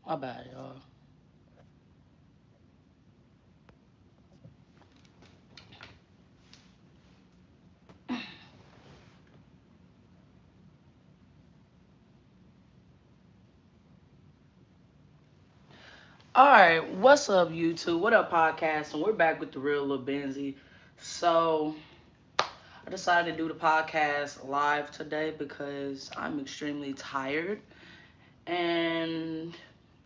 My bad, y'all. All right, what's up, YouTube? What up, podcast? And we're back with the real Lil Benzie. So I decided to do the podcast live today because I'm extremely tired and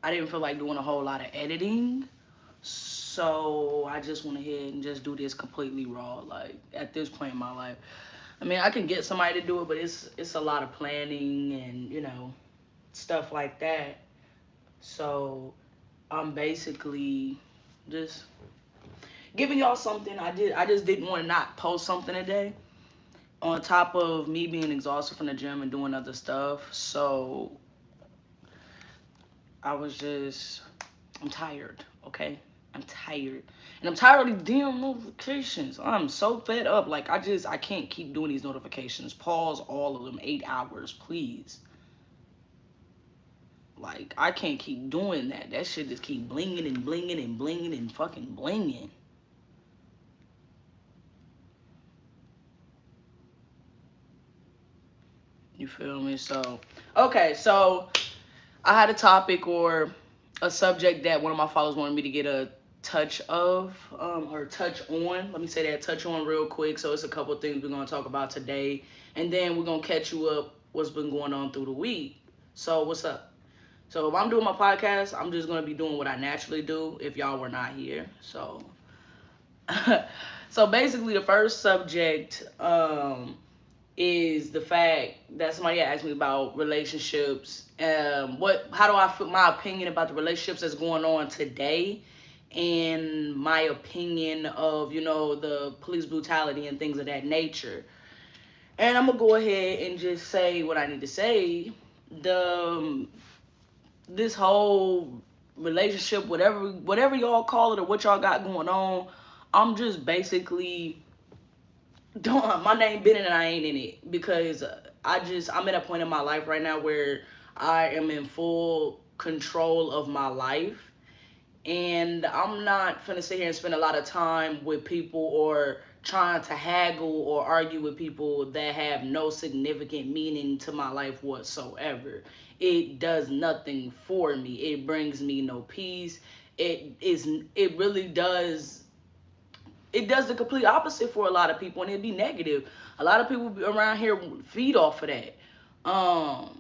I didn't feel like doing a whole lot of editing. So I just went ahead and just do this completely raw. Like at this point in my life, I mean, I can get somebody to do it, but it's a lot of planning and stuff like that. So I'm basically just giving y'all something. I just didn't want to not post something today. On top of me being exhausted from the gym and doing other stuff. So I was just I'm tired, okay? I'm tired. And I'm tired of these damn notifications. I'm so fed up. Like I can't keep doing these notifications. Pause all of them 8 hours, please. Like I can't keep doing that. That shit just keep blinging and blinging and blinging and fucking blinging. You feel me? So okay, so I had a topic or a subject that one of my followers wanted me to get a touch of, or touch on. Let me say that, touch on real quick. So it's a couple of things we're gonna talk about today, and then we're gonna catch you up what's been going on through the week. So what's up? So if I'm doing my podcast, I'm just gonna be doing what I naturally do if y'all were not here. So so basically the first subject is the fact that somebody asked me about relationships. How do I feel? My opinion about the relationships that's going on today, and my opinion of the police brutality and things of that nature. And I'm gonna go ahead and just say what I need to say. The This whole relationship, whatever y'all call it or what y'all got going on, I'm just basically don't my name been in and I ain't in it because I'm at a point in my life right now where I am in full control of my life, and I'm not finna sit here and spend a lot of time with people or trying to haggle or argue with people that have no significant meaning to my life whatsoever. It does nothing for me. It brings me no peace. It really does, it does the complete opposite for a lot of people, and it'd be negative. A lot of people around here feed off of that. Um,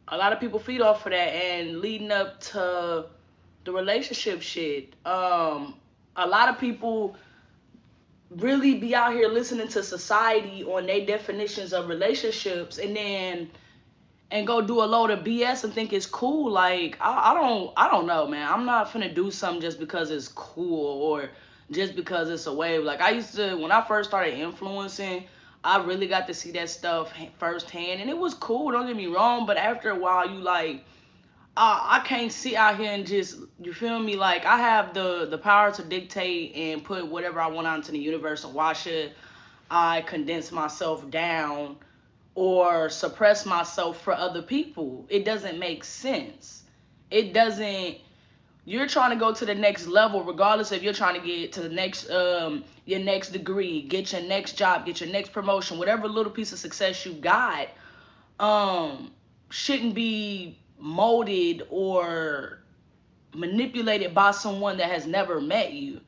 a lot of people feed off of that, and leading up to the relationship shit. A lot of people really be out here listening to society on their definitions of relationships, and go do a load of BS and think it's cool. Like I don't know, man. I'm not finna do something just because it's cool or just because it's a wave. Like I used to when I first started influencing, I really got to see that stuff firsthand, and it was cool. Don't get me wrong, but after a while, you like I can't sit out here and just, you feel me, like I have the power to dictate and put whatever I want out into the universe, and why should I condense myself down or suppress myself for other people? It doesn't make sense. It doesn't. You're trying to go to the next level, regardless if you're trying to get to the next your next degree, get your next job, get your next promotion, whatever little piece of success you got, um shouldn't be molded or manipulated by someone that has never met you,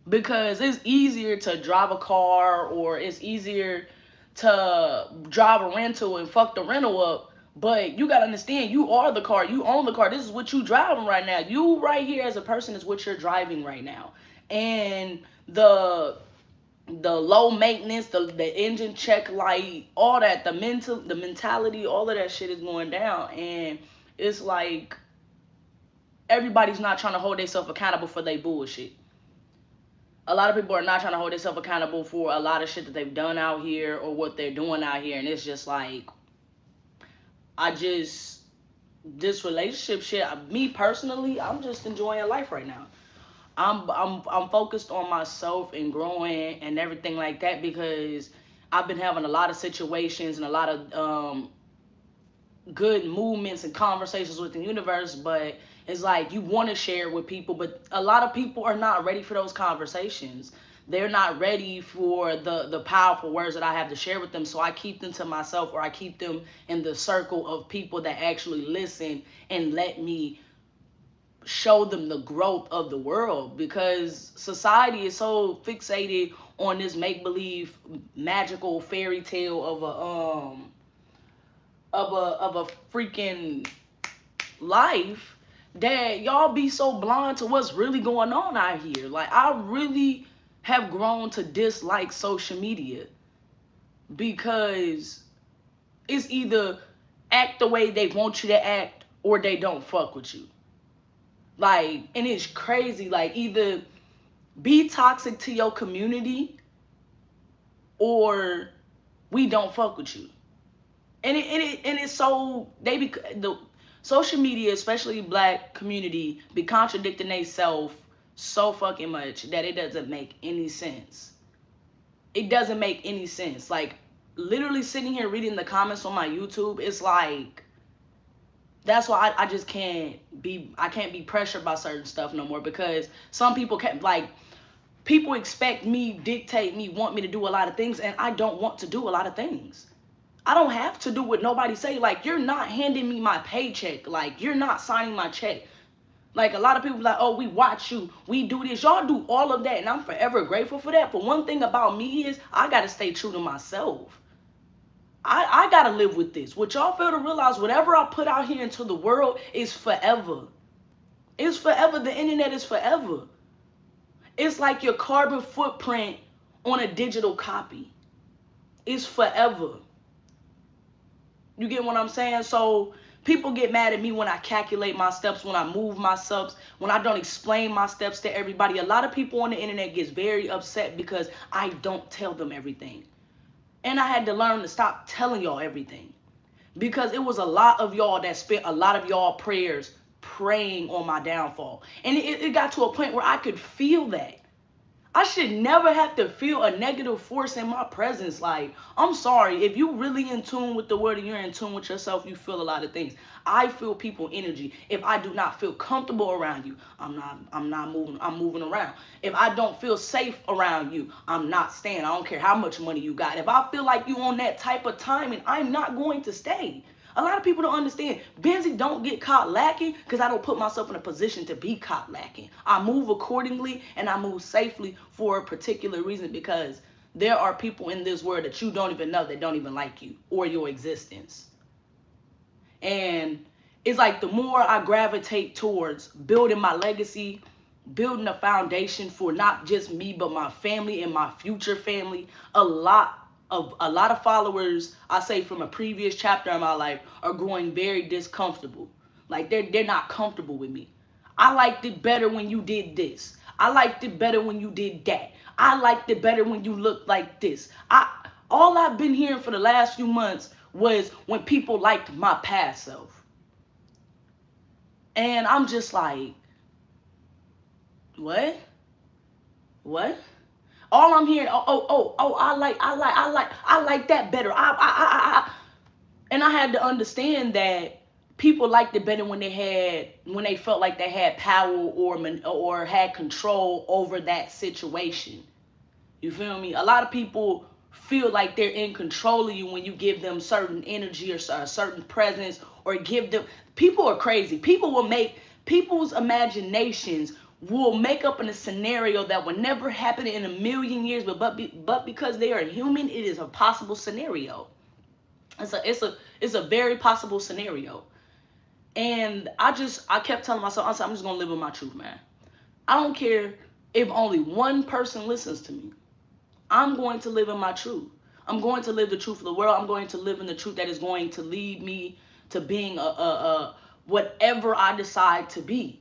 because it's easier to drive a car, or it's easier to drive a rental and fuck the rental up. But you gotta understand, you are the car, you own the car, this is what you driving right now. You right here as a person is what you're driving right now. And the low maintenance, the engine check light, all that, the mentality, all of that shit is going down. And it's like everybody's not trying to hold themselves accountable for their bullshit. A lot of people are not trying to hold themselves accountable for a lot of shit that they've done out here or what they're doing out here. And it's just like, I just, this relationship shit, me personally, I'm just enjoying life right now. I'm focused on myself and growing and everything like that, because I've been having a lot of situations and a lot of good movements and conversations with the universe, but it's like you want to share with people, but a lot of people are not ready for those conversations. They're not ready for the powerful words that I have to share with them, so I keep them to myself, or I keep them in the circle of people that actually listen and let me show them the growth of the world, because society is so fixated on this make believe magical fairy tale of a freaking life, that y'all be so blind to what's really going on out here. Like, I really have grown to dislike social media, because it's either act the way they want you to act, or they don't fuck with you. Like, and it's crazy. Like, either be toxic to your community, or we don't fuck with you. And it's so the social media, especially black community, be contradicting themselves so fucking much that it doesn't make any sense. It doesn't make any sense. Like, literally sitting here reading the comments on my YouTube, it's like, that's why I just can't be pressured by certain stuff no more, because some people can't, like, people expect me, dictate me, want me to do a lot of things, and I don't want to do a lot of things. I don't have to do what nobody say. Like, you're not handing me my paycheck. Like, you're not signing my check. Like, a lot of people like, oh, we watch you, we do this. Y'all do all of that, and I'm forever grateful for that. But one thing about me is I got to stay true to myself. I got to live with this. What y'all fail to realize, whatever I put out here into the world is forever. It's forever. The internet is forever. It's like your carbon footprint on a digital copy. It's forever. You get what I'm saying? So people get mad at me when I calculate my steps, when I move my steps, when I don't explain my steps to everybody. A lot of people on the internet gets very upset because I don't tell them everything. And I had to learn to stop telling y'all everything, because it was a lot of y'all that spent a lot of y'all prayers praying on my downfall. And it got to a point where I could feel that. I should never have to feel a negative force in my presence. Like, I'm sorry. If you really in tune with the word and you're in tune with yourself, you feel a lot of things. I feel people energy. If I do not feel comfortable around you, I'm not moving. I'm moving around. If I don't feel safe around you, I'm not staying. I don't care how much money you got. If I feel like you on that type of timing, I'm not going to stay. A lot of people don't understand. Benzie don't get caught lacking because I don't put myself in a position to be caught lacking. I move accordingly and I move safely for a particular reason, because there are people in this world that you don't even know that don't even like you or your existence. And it's like, the more I gravitate towards building my legacy, building a foundation for not just me but my family and my future family, a lot of followers, I say, from a previous chapter in my life are growing very discomfortable. Like, they're not comfortable with me. I liked it better when you did this. I liked it better when you did that. I liked it better when you looked like this. All I've been hearing for the last few months was when people liked my past self. And I'm just like, what? What? All I'm hearing, I like that better. And I had to understand that people liked it better when they felt like they had power or had control over that situation. You feel me? A lot of people feel like they're in control of you when you give them certain energy or a certain presence, or give them. People are crazy. People will make people's imaginations will make up in a scenario that would never happen in a million years, but because they are human, it is a possible scenario. It's a very possible scenario. And I kept telling myself, I'm just gonna live with my truth, man. I don't care if only one person listens to me. I'm going to live in my truth. I'm going to live the truth of the world. I'm going to live in the truth that is going to lead me to being a whatever I decide to be.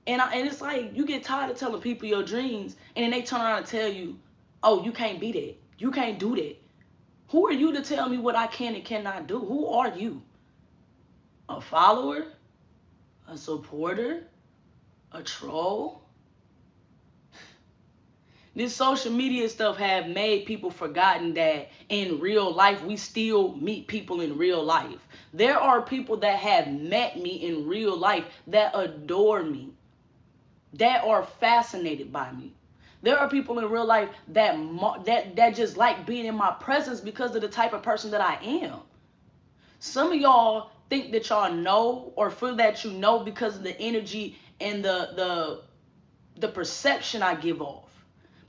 And it's like, you get tired of telling people your dreams, and then they turn around and tell you, oh, you can't be that. You can't do that. Who are you to tell me what I can and cannot do? Who are you? A follower? A supporter? A troll? This social media stuff have made people forgotten that in real life we still meet people in real life. There are people that have met me in real life that adore me, that are fascinated by me. There are people in real life that just like being in my presence because of the type of person that I am. Some of y'all think that y'all know or feel that you know because of the energy and the perception I give off.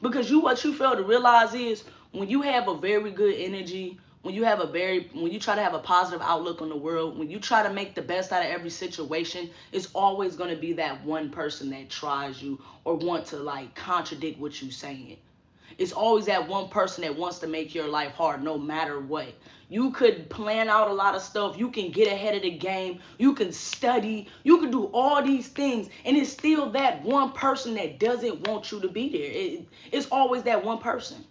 Because what you fail to realize is when you have a very good energy, when you try to have a positive outlook on the world, when you try to make the best out of every situation, it's always going to be that one person that tries you or want to like contradict what you're saying. It's always that one person that wants to make your life hard no matter what. You could plan out a lot of stuff. You can get ahead of the game. You can study. You can do all these things. And it's still that one person that doesn't want you to be there. It's always that one person.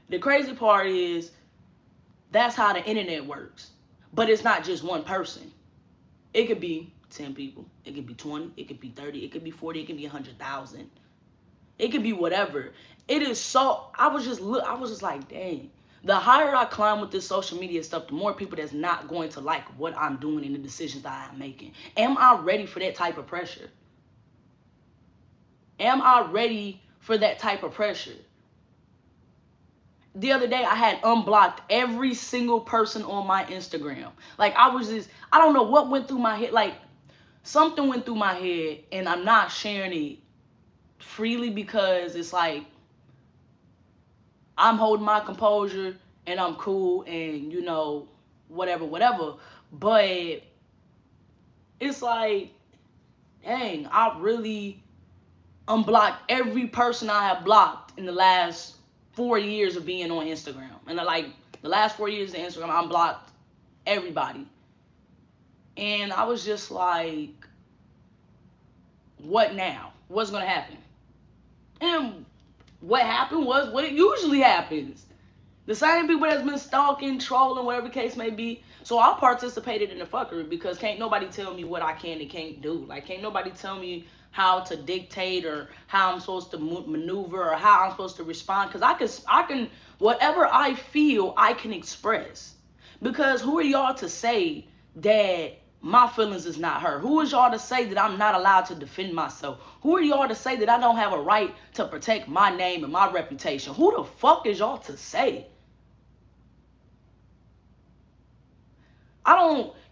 The crazy part is that's how the internet works. But it's not just one person. It could be 10 people. It could be 20. It could be 30. It could be 40. It could be 100,000. It could be whatever. It is so, I was just like, dang. The higher I climb with this social media stuff, the more people that's not going to like what I'm doing and the decisions that I'm making. Am I ready for that type of pressure? Am I ready for that type of pressure? The other day, I had unblocked every single person on my Instagram. Like, I don't know what went through my head. Like, something went through my head, and I'm not sharing it freely because it's like, I'm holding my composure and I'm cool and, you know, whatever. But it's like, dang, I really unblocked every person I have blocked in the last 4 years of being on Instagram. And like the last 4 years of Instagram, I unblocked everybody. And I was just like, what now? What's going to happen? And what happened was what it usually happens. The same people that's been stalking, trolling, whatever the case may be. So I participated in the fuckery because can't nobody tell me what I can and can't do. Like, can't nobody tell me how to dictate or how I'm supposed to maneuver or how I'm supposed to respond. Because I can, whatever I feel, I can express. Because who are y'all to say that my feelings is not hurt? Who is y'all to say that I'm not allowed to defend myself? Who are y'all to say that I don't have a right to protect my name and my reputation? Who the fuck is y'all to say?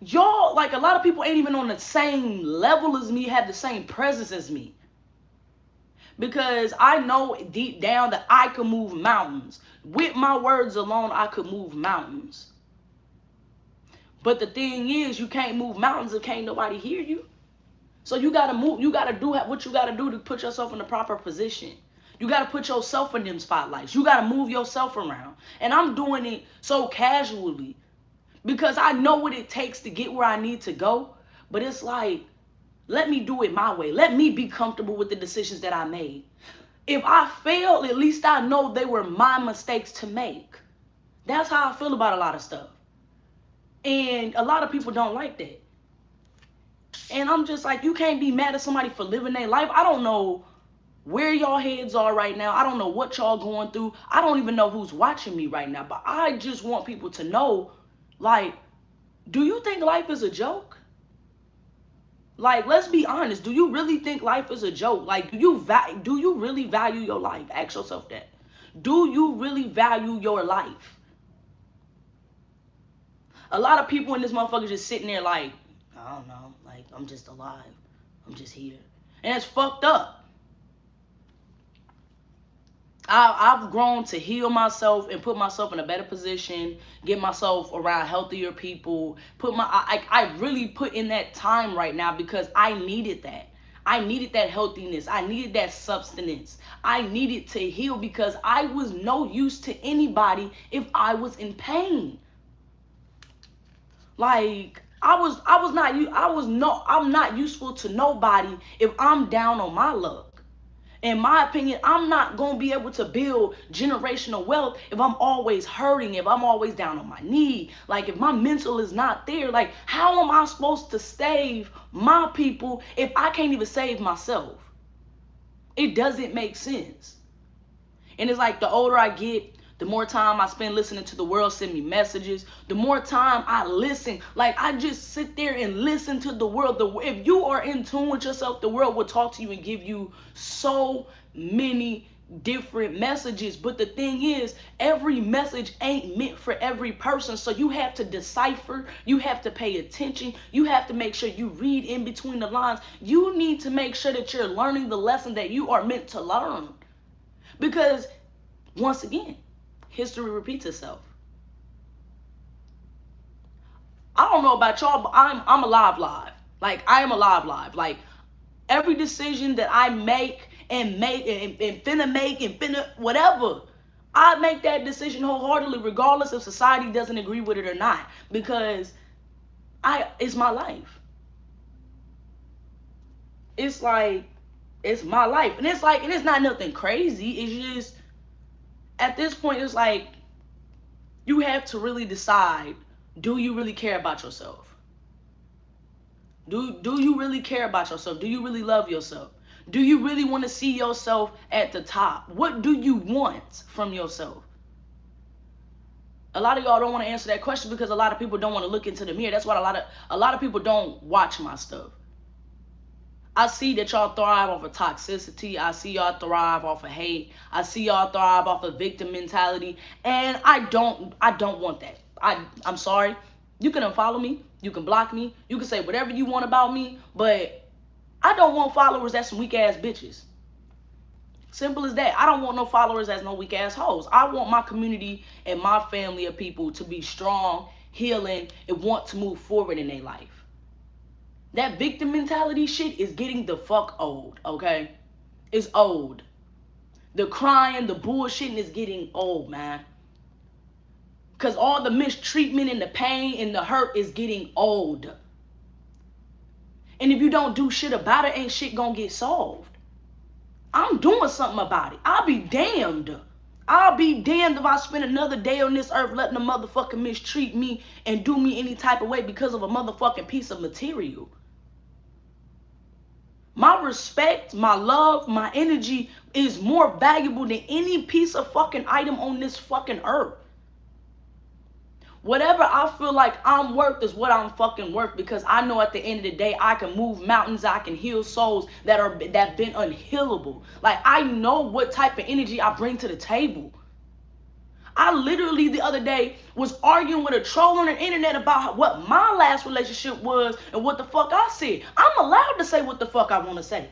Y'all, like a lot of people ain't even on the same level as me, have the same presence as me. Because I know deep down that I can move mountains. With my words alone, I could move mountains. But the thing is, you can't move mountains if can't nobody hear you. So you gotta move, you gotta do what you gotta do to put yourself in the proper position. You gotta put yourself in them spotlights. You gotta move yourself around. And I'm doing it so casually because I know what it takes to get where I need to go. But it's like, let me do it my way. Let me be comfortable with the decisions that I made. If I failed, at least I know they were my mistakes to make. That's how I feel about a lot of stuff. And a lot of people don't like that. And I'm just like, you can't be mad at somebody for living their life. I don't know where y'all heads are right now. I don't know what y'all going through. I don't even know who's watching me right now. But I just want people to know, like, do you think life is a joke? Like, let's be honest. Do you really think life is a joke? Like, do you really value your life? Ask yourself that. Do you really value your life? A lot of people in this motherfucker just sitting there like, I don't know, like, I'm just alive. I'm just here. And it's fucked up. I've grown to heal myself and put myself in a better position, get myself around healthier people, I really put in that time right now because I needed that. I needed that healthiness. I needed that substance. I needed to heal because I was no use to anybody if I was in pain. Like, I'm not useful to nobody if I'm down on my luck. In my opinion, I'm not going to be able to build generational wealth if I'm always hurting, if I'm always down on my knee. Like, if my mental is not there, like, how am I supposed to save my people if I can't even save myself? It doesn't make sense. And it's like the older I get, the more time I spend listening to the world send me messages, the more time I listen. Like, I just sit there and listen to the world. If you are in tune with yourself, the world will talk to you and give you so many different messages. But the thing is, every message ain't meant for every person. So you have to decipher, you have to pay attention, you have to make sure you read in between the lines. You need to make sure that you're learning the lesson that you are meant to learn. Because once again, history repeats itself. I don't know about y'all, but I'm alive live. Like, I am alive live. Like, every decision that I make and finna make and finna whatever, I make that decision wholeheartedly, regardless if society doesn't agree with it or not, because it's my life. It's like, it's my life, and it's not nothing crazy. It's just, at this point, it's like, you have to really decide, do you really care about yourself? Do you really care about yourself? Do you really love yourself? Do you really want to see yourself at the top? What do you want from yourself? A lot of y'all don't want to answer that question because a lot of people don't want to look into the mirror. That's why a lot of people don't watch my stuff. I see that y'all thrive off of toxicity. I see y'all thrive off of hate. I see y'all thrive off of victim mentality. And I don't want that. I'm sorry. You can unfollow me. You can block me. You can say whatever you want about me. But I don't want followers that's some weak ass bitches. Simple as that. I don't want no followers that's no weak ass hoes. I want my community and my family of people to be strong, healing, and want to move forward in their life. That victim mentality shit is getting the fuck old, okay? It's old. The crying, the bullshitting is getting old, man. Because all the mistreatment and the pain and the hurt is getting old. And if you don't do shit about it, ain't shit gonna get solved. I'm doing something about it. I'll be damned. I'll be damned if I spend another day on this earth letting a motherfucker mistreat me and do me any type of way because of a motherfucking piece of material. My respect, my love, my energy is more valuable than any piece of fucking item on this fucking earth. Whatever I feel like I'm worth is what I'm fucking worth, because I know at the end of the day I can move mountains, I can heal souls that been unhealable. Like, I know what type of energy I bring to the table. I literally the other day was arguing with a troll on the internet about what my last relationship was and what the fuck I said. I'm allowed to say what the fuck I want to say.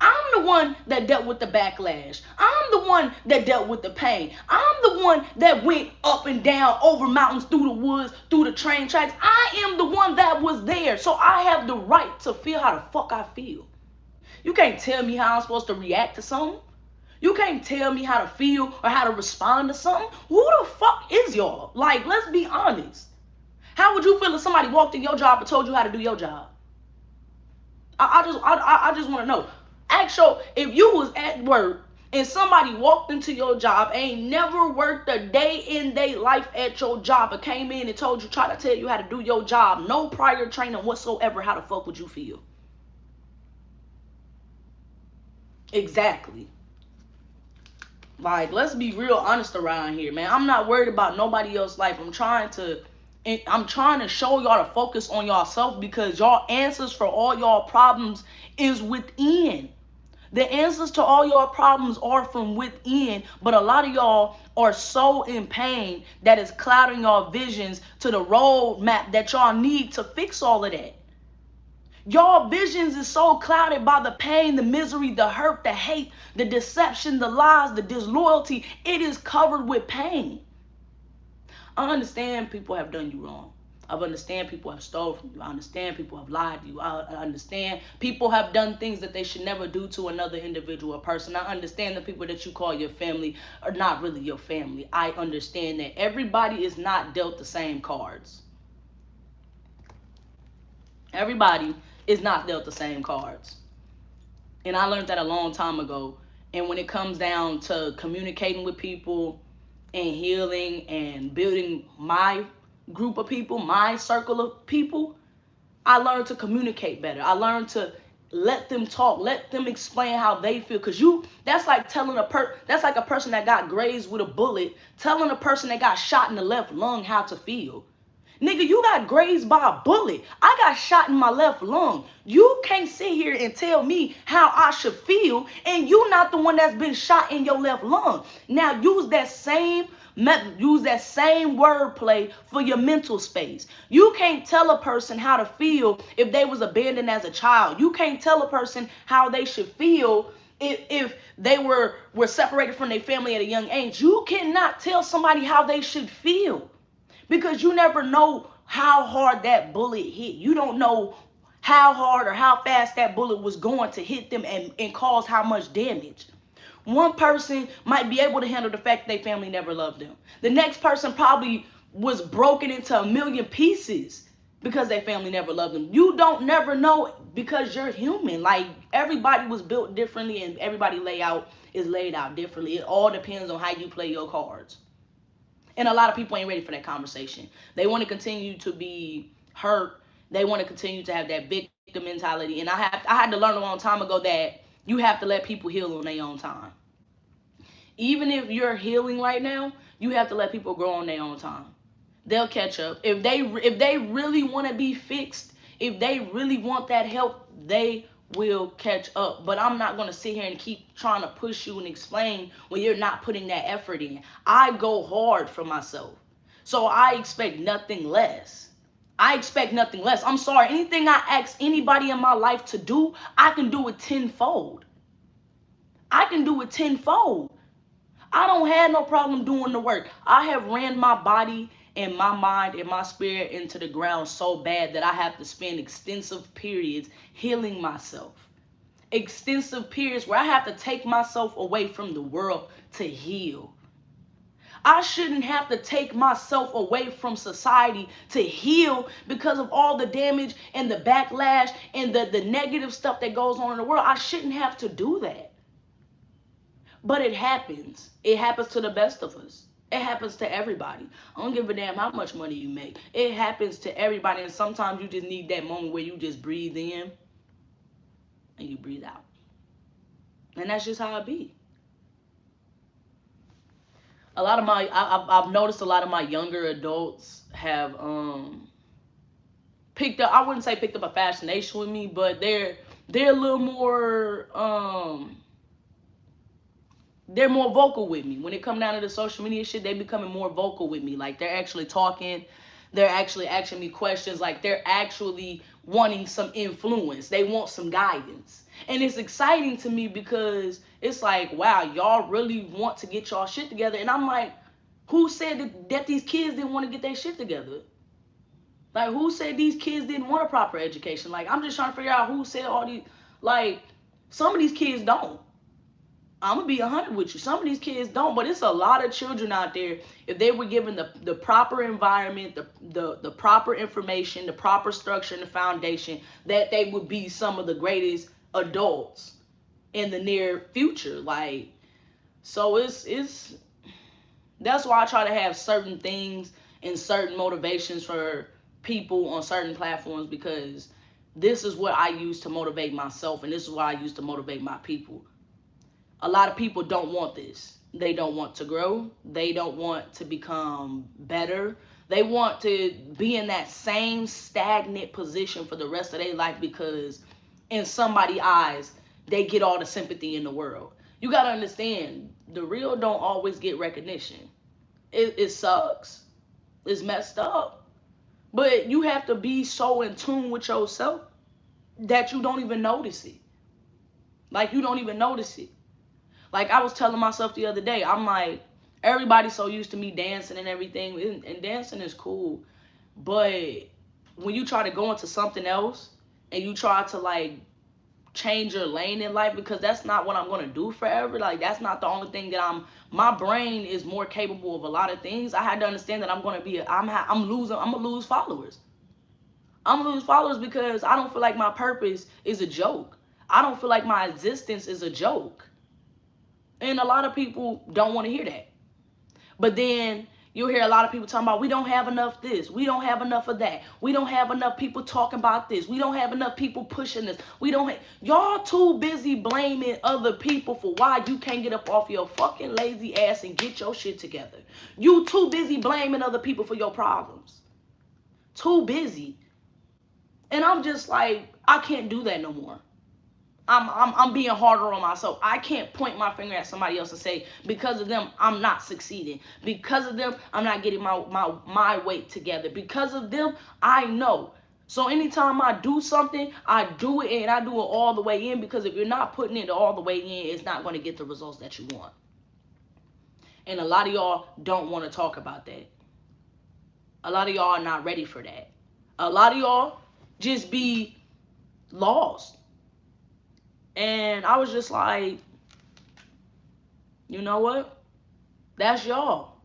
I'm the one that dealt with the backlash. I'm the one that dealt with the pain. I'm the one that went up and down, over mountains, through the woods, through the train tracks. I am the one that was there. So I have the right to feel how the fuck I feel. You can't tell me how I'm supposed to react to something. You can't tell me how to feel or how to respond to something. Who the fuck is y'all? Like, let's be honest. How would you feel if somebody walked in your job and told you how to do your job? I just want to know. Actually, if you was at work and somebody walked into your job, ain't never worked a day in their life at your job, but came in and told you, try to tell you how to do your job, no prior training whatsoever, how the fuck would you feel? Exactly. Like, let's be real honest around here, man. I'm not worried about nobody else's life. I'm trying to show y'all to focus on yourself, because y'all answers for all y'all problems is within. The answers to all your problems are from within, but a lot of y'all are so in pain that it's clouding your visions to the roadmap that y'all need to fix all of that. Y'all visions is so clouded by the pain, the misery, the hurt, the hate, the deception, the lies, the disloyalty. It is covered with pain. I understand people have done you wrong. I understand people have stolen from you. I understand people have lied to you. I understand people have done things that they should never do to another individual person. I understand the people that you call your family are not really your family. I understand that everybody is not dealt the same cards. Everybody is not dealt the same cards. And I learned that a long time ago. And when it comes down to communicating with people and healing and building my group of people, my circle of people, I learned to communicate better. I learned to Let them talk. Let them explain how they feel. Cause that's like telling that's like a person that got grazed with a bullet, telling a person that got shot in the left lung how to feel. Nigga, you got grazed by a bullet. I got shot in my left lung. You can't sit here and tell me how I should feel, and you not the one that's been shot in your left lung. Now use that same wordplay for your mental space. You can't tell a person how to feel if they was abandoned as a child. You can't tell a person how they should feel if they were separated from their family at a young age. You cannot tell somebody how they should feel. Because you never know how hard that bullet hit. You don't know how hard or how fast that bullet was going to hit them and cause how much damage. One person might be able to handle the fact that their family never loved them. The next person probably was broken into a million pieces because their family never loved them. You don't never know because you're human. Like, everybody was built differently and everybody is laid out differently. It all depends on how you play your cards. And a lot of people ain't ready for that conversation. They want to continue to be hurt. They want to continue to have that victim mentality. And I had to learn a long time ago that you have to let people heal on their own time. Even if you're healing right now, you have to let people grow on their own time. They'll catch up. If they really want to be fixed, if they really want that help, they will catch up. But I'm not going to sit here and keep trying to push you and explain when you're not putting that effort in. I go hard for myself. So I expect nothing less. I expect nothing less. I'm sorry. Anything I ask anybody in my life to do, I can do it tenfold. I can do it tenfold. I don't have no problem doing the work. I have ran my body and my mind and my spirit into the ground so bad that I have to spend extensive periods healing myself. Extensive periods where I have to take myself away from the world to heal. I shouldn't have to take myself away from society to heal because of all the damage and the backlash and the negative stuff that goes on in the world. I shouldn't have to do that. But it happens. It happens to the best of us. It happens to everybody. I don't give a damn how much money you make. It happens to everybody. And sometimes you just need that moment where you just breathe in and you breathe out. And that's just how it be. I've noticed a lot of my younger adults have picked up, I wouldn't say picked up a fascination with me, but they're a little more they're more vocal with me. When it come down to the social media shit, they becoming more vocal with me. Like, they're actually talking. They're actually asking me questions. Like, they're actually wanting some influence. They want some guidance. And it's exciting to me because it's like, wow, y'all really want to get y'all shit together. And I'm like, who said that these kids didn't want to get their shit together? Like, who said these kids didn't want a proper education? Like, I'm just trying to figure out who said all these. Like, some of these kids don't. I'm going to be 100 with you. Some of these kids don't, but it's a lot of children out there. If they were given the proper environment, the proper information, the proper structure and the foundation, that they would be some of the greatest adults in the near future. Like, so that's why I try to have certain things and certain motivations for people on certain platforms, because this is what I use to motivate myself, and this is what I use to motivate my people. A lot of people don't want this. They don't want to grow. They don't want to become better. They want to be in that same stagnant position for the rest of their life because in somebody's eyes, they get all the sympathy in the world. You got to understand, the real don't always get recognition. It sucks. It's messed up. But you have to be so in tune with yourself that you don't even notice it. Like, you don't even notice it. Like, I was telling myself the other day, I'm like, everybody's so used to me dancing and everything, and dancing is cool. But when you try to go into something else and you try to, like, change your lane in life, because that's not what I'm going to do forever. Like, that's not the only thing that my brain is more capable of a lot of things. I had to understand that I'm going to be, I'm going to lose followers. I'm going to lose followers because I don't feel like my purpose is a joke. I don't feel like my existence is a joke. And a lot of people don't want to hear that. But then You'll hear a lot of people talking about we don't have enough this, we don't have enough of that, we don't have enough people talking about this, we don't have enough people pushing this, we don't have... Y'all too busy blaming other people for why you can't get up off your fucking lazy ass and get your shit together. You too busy blaming other people for your problems. Too busy. And I'm just like, I can't do that no more. I'm being harder on myself. I can't point my finger at somebody else and say, because of them, I'm not succeeding. Because of them, I'm not getting my weight together. Because of them, I know. So anytime I do something, I do it, and I do it all the way in, because if you're not putting it all the way in, it's not going to get the results that you want. And a lot of y'all don't want to talk about that. A lot of y'all are not ready for that. A lot of y'all just be lost. And I was just like, you know what? That's y'all.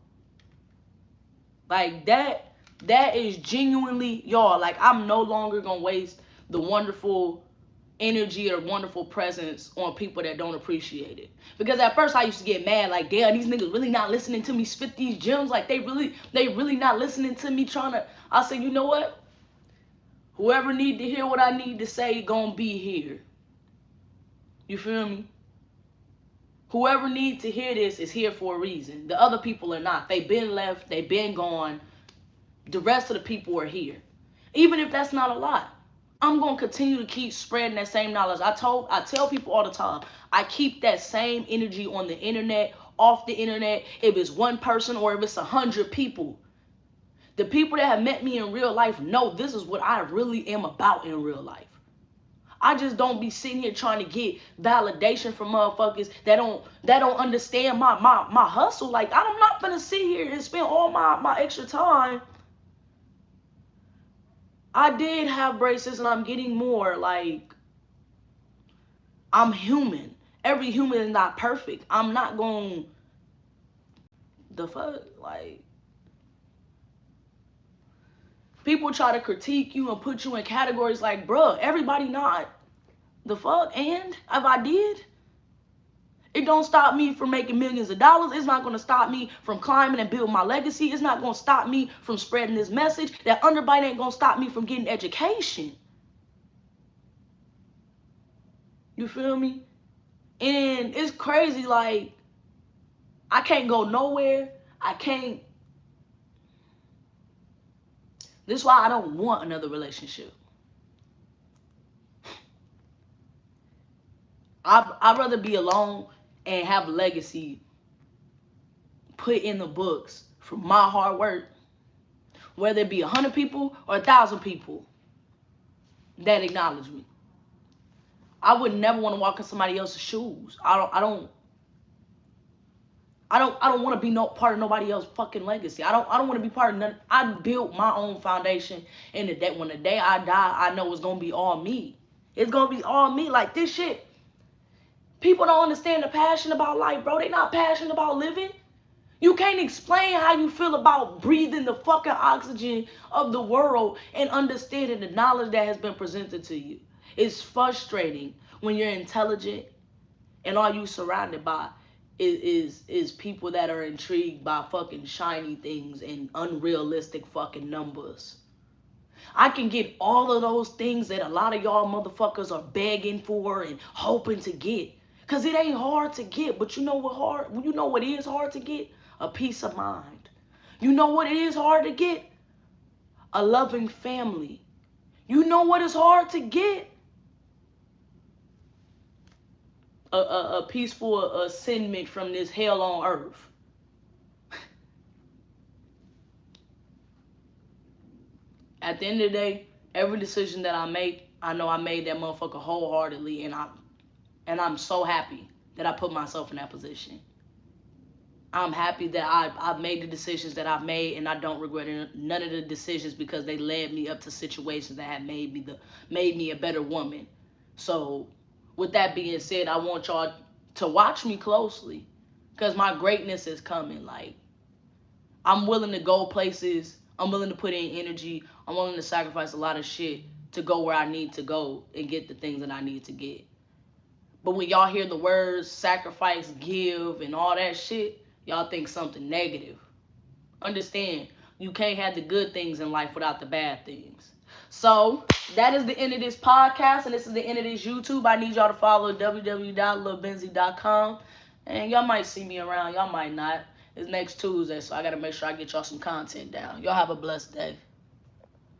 Like, that is genuinely y'all. Like, I'm no longer going to waste the wonderful energy or wonderful presence on people that don't appreciate it. Because at first I used to get mad, like, damn, these niggas really not listening to me spit these gems. Like, they really not listening to me trying to... I said, you know what? Whoever need to hear what I need to say gonna be here. You feel me? Whoever needs to hear this is here for a reason. The other people are not. They been left. They been gone. The rest of the people are here. Even if that's not a lot, I'm going to continue to keep spreading that same knowledge. I tell people all the time, I keep that same energy on the internet, off the internet, if it's one person or if it's 100 people. The people that have met me in real life know this is what I really am about in real life. I just don't be sitting here trying to get validation from motherfuckers that don't understand my hustle. Like, I'm not gonna sit here and spend all my extra time. I did have braces and I'm getting more. Like, I'm human. Every human is not perfect. I'm not going... The fuck? Like, people try to critique you and put you in categories like, bruh, everybody not. The fuck? And if I did, it don't stop me from making millions of dollars. It's not going to stop me from climbing and building my legacy. It's not going to stop me from spreading this message. That underbite ain't going to stop me from getting education. You feel me? And it's crazy, like, I can't go nowhere. I can't... This is why I don't want another relationship. I'd rather be alone and have a legacy put in the books from my hard work, whether it be 100 people or 1,000 people that acknowledge me. I would never want to walk in somebody else's shoes. I don't want to be no part of nobody else's fucking legacy. I don't want to be part of none. I built my own foundation, and when the day I die, I know it's gonna be all me. It's gonna be all me. Like, this shit, people don't understand the passion about life, bro. They not passionate about living. You can't explain how you feel about breathing the fucking oxygen of the world and understanding the knowledge that has been presented to you. It's frustrating when you're intelligent and all you surrounded by is people that are intrigued by fucking shiny things and unrealistic fucking numbers. I can get all of those things that a lot of y'all motherfuckers are begging for and hoping to get. Cause it ain't hard to get, but you know what is hard to get? A peace of mind. You know what it is hard to get? A loving family. You know what is hard to get? A peaceful ascendment from this hell on earth. At the end of the day, every decision that I make, I know I made that motherfucker wholeheartedly, and I'm so happy that I put myself in that position. I'm happy that I've made the decisions that I've made, and I don't regret none of the decisions because they led me up to situations that have made me a better woman. So, with that being said, I want y'all to watch me closely, because my greatness is coming. Like, I'm willing to go places. I'm willing to put in energy. I'm willing to sacrifice a lot of shit to go where I need to go and get the things that I need to get. But when y'all hear the words sacrifice, give, and all that shit, y'all think something negative. understand you can't have the good things in life without the bad things. So that is the end of this podcast, and this is the end of this YouTube. I need y'all to follow www.lilbenzie.com, and y'all might see me around, y'all might not. It's next Tuesday, so I gotta make sure I get y'all some content down. Y'all have a blessed day.